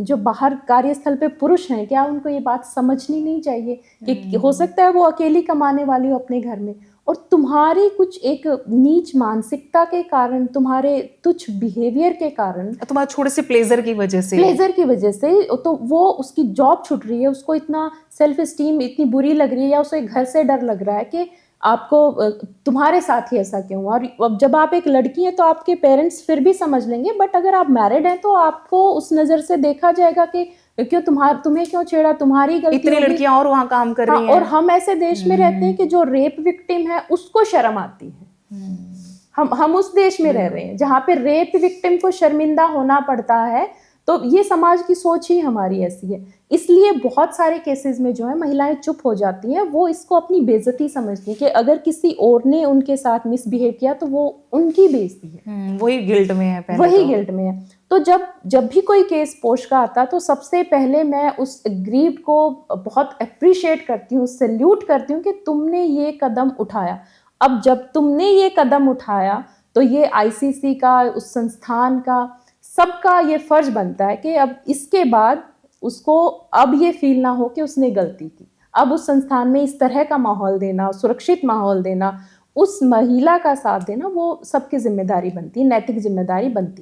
जो बाहर कार्यस्थल पे पुरुष हैं, क्या उनको ये बात समझनी नहीं चाहिए कि हो सकता है वो अकेली कमाने वाली हो अपने घर में, और तुम्हारी कुछ एक नीच मानसिकता के कारण, तुम्हारे तुच्छ बिहेवियर के कारण, तुम्हारे छोटे से प्लेजर की वजह से तो वो उसकी जॉब छूट रही है, उसको इतना सेल्फ एस्टीम इतनी बुरी लग रही है, या उसे घर से डर लग रहा है कि आपको तुम्हारे साथ ही ऐसा क्यों। और अब जब आप एक लड़की हैं तो आपके पेरेंट्स फिर भी समझ लेंगे, बट अगर आप मैरिड हैं तो आपको उस नज़र से देखा जाएगा कि क्यों तुम्हें क्यों छेड़ा, तुम्हारी गलती इतनी होगी। लड़कियां और वहां काम कर रही हैं। और हम ऐसे देश में रहते हैं कि जो रेप विक्टिम है उसको शर्म आती है। हम उस देश में रह रहे हैं जहाँ पे रेप विक्टिम को शर्मिंदा होना पड़ता है। तो ये समाज की सोच ही हमारी ऐसी है, इसलिए बहुत सारे केसेस में जो है महिलाएं चुप हो जाती हैं, वो इसको अपनी बेइज्जती समझती हैं कि अगर किसी और ने उनके साथ मिसबिहेव किया तो वो उनकी बेइज्जती है, वही गिल्ट में है पहले, वही गिल्ट में है। तो जब भी कोई केस पोस्ट का आता तो सबसे पहले मैं उस ग्रीव को बहुत अप्रिशिएट करती हूँ, सैल्यूट करती हूँ कि तुमने ये कदम उठाया। अब जब तुमने ये कदम उठाया तो ये आईसीसी का, उस संस्थान का, सबका ये फर्ज बनता है कि अब इसके बाद उसको अब ये फील ना हो कि उसने गलती की। अब उस संस्थान में इस तरह का माहौल देना, सुरक्षित माहौल देना, उस महिला का साथ देना, वो सबकी जिम्मेदारी बनती है, नैतिक जिम्मेदारी बनती है।